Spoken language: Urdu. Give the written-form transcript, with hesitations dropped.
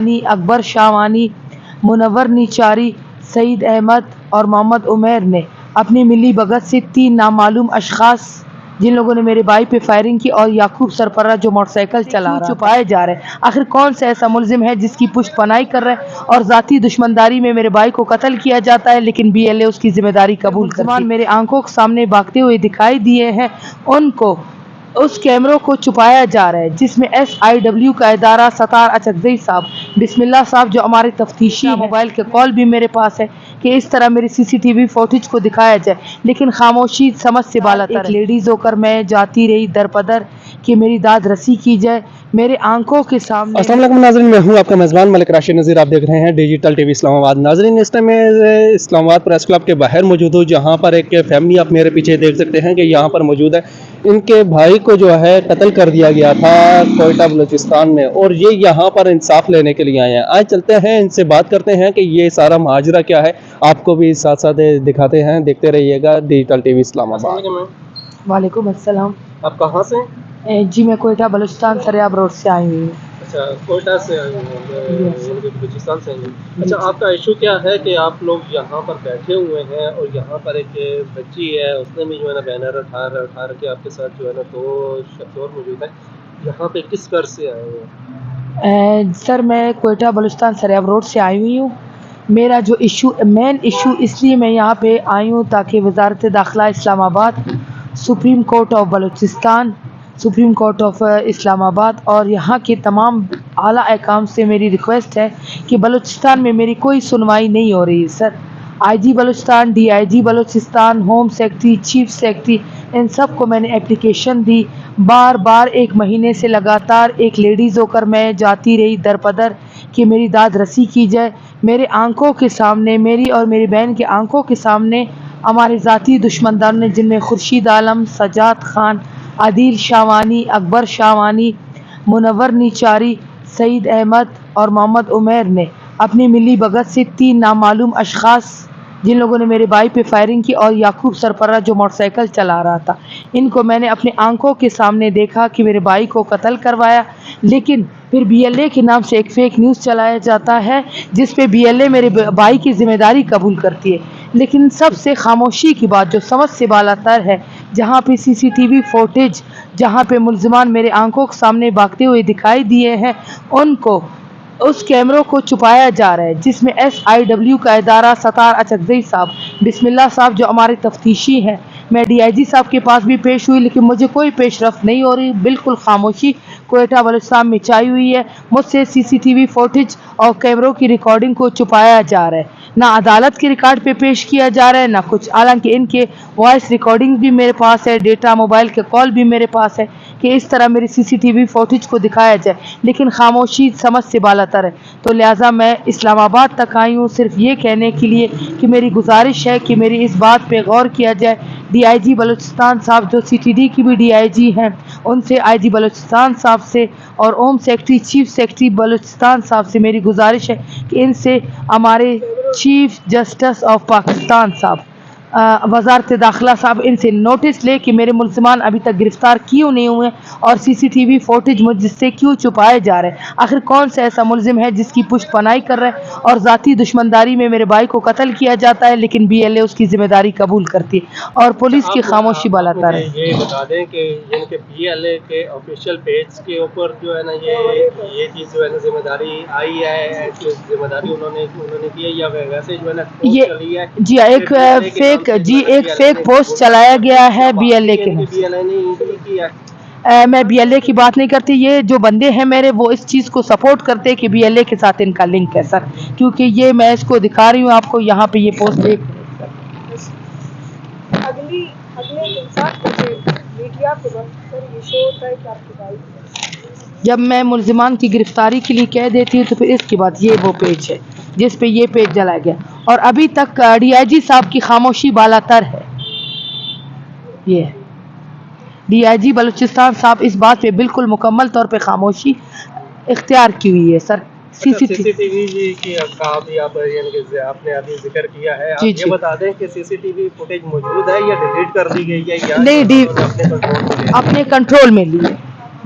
اکبر شاوانی، منور نیچاری، سعید احمد اور محمد عمیر نے اپنی ملی بھگت سے 3 نامعلوم اشخاص جن لوگوں نے میرے بھائی پہ فائرنگ کی اور یعقوب سرپرہ جو موٹر سائیکل چلا رہا چھپائے جا رہے ہیں۔ آخر کون سا ایسا ملزم ہے جس کی پشت پناہی کر رہے ہیں اور ذاتی دشمنداری میں میرے بھائی کو قتل کیا جاتا ہے، لیکن بی ایل اے اس کی ذمہ داری قبول کرتی ہے۔ میرے آنکھوں کے سامنے بھاگتے ہوئے دکھائی دیے ہیں، ان کو اس کیمروں کو چھپایا جا رہا ہے جس میں SIW کا ادارہ ستار اچکزئی صاحب، بسم اللہ صاحب جو ہمارے تفتیشی ہیں، موبائل کے کال بھی میرے پاس ہے کہ اس طرح میری CCTV فوٹیج کو دکھایا جائے، لیکن خاموشی سمجھ سے بالاتر ہے۔ ایک لیڈیز ہو کر میں جاتی رہی در بدر کہ میری داد رسی کی جائے میرے آنکھوں کے سامنے۔ السلام علیکم ناظرین، میں ہوں آپ کا میزبان ملک راشد نذیر، آپ دیکھ رہے ہیں ڈیجیٹل ٹی وی اسلام آباد۔ ناظرین، اس ٹائم میں اسلام آباد پریس کلب کے باہر موجود ہوں، جہاں پر ایک فیملی آپ میرے پیچھے دیکھ سکتے ہیں کہ یہاں پر موجود ہے۔ ان کے بھائی کو جو ہے قتل کر دیا گیا تھا کوئٹہ بلوچستان میں، اور یہ یہاں پر انصاف لینے کے لیے آئے ہیں۔ آج چلتے ہیں ان سے بات کرتے ہیں کہ یہ سارا ماجرا کیا ہے، آپ کو بھی ساتھ ساتھ دکھاتے ہیں، دیکھتے رہیے گا ڈیجیٹل ٹی وی اسلام آباد۔ وعلیکم السلام۔ آپ کہاں سے؟ جی میں کوئٹہ بلوچستان سریاب روڈ سے آئی ہوئی ہوں۔ اچھا، کوئٹہ سے آئی ہیں، بلوچستان سے آئی ہیں۔ اچھا، آپ کا ایشو کیا ہے کہ آپ لوگ یہاں پر بیٹھے ہوئے ہیں اور یہاں پر ایک بچی ہے، اس نے بھی جو ہے نا بینر اٹھا کے آپ کے ساتھ جو ہے نا 2 شخص اور موجود ہیں، یہاں پہ کس غرض سے آئے ہیں؟ سر میں کوئٹہ بلوچستان سریاب روڈ سے آئی ہوئی ہوں۔ میرا جو مین ایشو اس لیے میں یہاں پہ آئی ہوں تاکہ وزارت داخلہ Islamabad, supreme court of Balochistan, supreme court of Islamabad اور یہاں کے تمام اعلیٰ حکام سے میری ریکویسٹ ہے کہ بلوچستان میں میری کوئی سنوائی نہیں ہو رہی ہے۔ Sir IG Balochistan, DIG Balochistan, home secretary, chief secretary, ان سب کو میں نے اپلیکیشن دی، بار بار 1 مہینے سے لگاتار ایک لیڈیز ہو کر میں جاتی رہی در بدر کہ میری داد رسی کی جائے میرے آنکھوں کے سامنے، میری اور میری بہن کے آنکھوں کے سامنے ہمارے ذاتی دشمندان نے، جن میں خورشید عالم، سجاد خان، عادل شاوانی، اکبر شاوانی، منور نیچاری، سعید احمد اور محمد عمیر نے اپنی ملی بھگت سے 3 نامعلوم اشخاص جن لوگوں نے میرے بھائی پہ فائرنگ کی اور یعقوب سرپرہ جو موٹر سائیکل چلا رہا تھا، ان کو میں نے اپنے آنکھوں کے سامنے دیکھا کہ میرے بھائی کو قتل کروایا، لیکن پھر BLA کے نام سے ایک فیک نیوز چلایا جاتا ہے جس پہ BLA میرے بھائی کی ذمہ داری قبول کرتی ہے۔ لیکن سب سے خاموشی کی بات جو سمجھ سے بالاتر ہے، جہاں پہ CCTV فوٹیج، جہاں پہ ملزمان میرے آنکھوں کے سامنے بھاگتے ہوئے دکھائی دیے ہیں، ان کو اس کیمروں کو چھپایا جا رہا ہے جس میں SIW کا ادارہ ستار اچکزئی صاحب، بسم اللہ صاحب جو ہمارے تفتیشی ہیں، میں DIG صاحب کے پاس بھی پیش ہوئی لیکن مجھے کوئی پیش رفت نہیں ہو رہی، بالکل خاموشی کوئٹہ بلوچستان میں چھائی ہوئی ہے۔ مجھ سے CCTV فوٹیج اور کیمروں کی ریکارڈنگ کو چھپایا جا رہا ہے، نہ عدالت کے ریکارڈ پہ پیش کیا جا رہا ہے نہ کچھ، حالانکہ ان کے وائس ریکارڈنگ بھی میرے پاس ہے، ڈیٹا موبائل کے کال بھی میرے پاس ہے کہ اس طرح میری CCTV فوٹیج کو دکھایا جائے، لیکن خاموشی سمجھ سے بالاتر ہے۔ تو لہٰذا میں اسلام آباد تک آئی ہوں صرف یہ کہنے کے لیے کہ میری گزارش ہے کہ میری اس بات پہ غور کیا جائے۔ DIG بلوچستان صاحب جو CTD کی بھی DIG ہیں، ان سے IG بلوچستان صاحب سے اور home secretary, chief secretary Balochistan صاحب سے میری گزارش ہے کہ ان سے ہمارے چیف جسٹس آف پاکستان صاحب، وزارت داخلہ صاحب، ان سے نوٹس لے کہ میرے ملزمان ابھی تک گرفتار کیوں نہیں ہوئے اور CCTV فوٹیج مجھ سے کیوں چھپائے جا رہے ہیں۔ آخر کون سا ایسا ملزم ہے جس کی پشت پناہی کر رہے ہیں اور ذاتی دشمنداری میں میرے بھائی کو قتل کیا جاتا ہے، لیکن BLA اس کی ذمہ داری قبول کرتی ہے اور پولیس کی خاموشی بالاتر ہے۔ یہ بتا دیں کہ ان کے BLA کے آفیشیل پیج کے اوپر جو ہے نا یہ چیز جو ہے نا ذمہ داری آئی ہے، ذمہ داری انہوں نے کی ہے یا ویسے جو ہے نا چلی ہے؟ جی ایک فیک پوسٹ چلایا گیا ہے BLA کے نام سے۔ میں BLA کی بات نہیں کرتی، یہ جو بندے ہیں میرے وہ اس چیز کو سپورٹ کرتے کہ BLA کے ساتھ ان کا لنک ہے سر، کیونکہ یہ میں اس کو دکھا رہی ہوں آپ کو، یہاں پہ یہ پوسٹ دیکھ جب میں ملزمان کی گرفتاری کے لیے کہہ دیتی ہوں تو پھر اس کے بعد یہ وہ پیج ہے جس پہ یہ پیج جلایا گیا، اور ابھی تک DIG صاحب کی خاموشی بالاتر ہے۔ یہ DIG بلوچستان صاحب اس بات پہ بالکل مکمل طور پہ خاموشی اختیار کی ہوئی ہے سر۔ CCTV کی کا بھی آپ نے ابھی ذکر کیا ہے، آپ یہ بتا دیں کہ CCTV فوٹیج موجود ہے یا ڈیلیٹ کر دی گئی ہے یا نہیں، اپنے کنٹرول میں لی ہے۔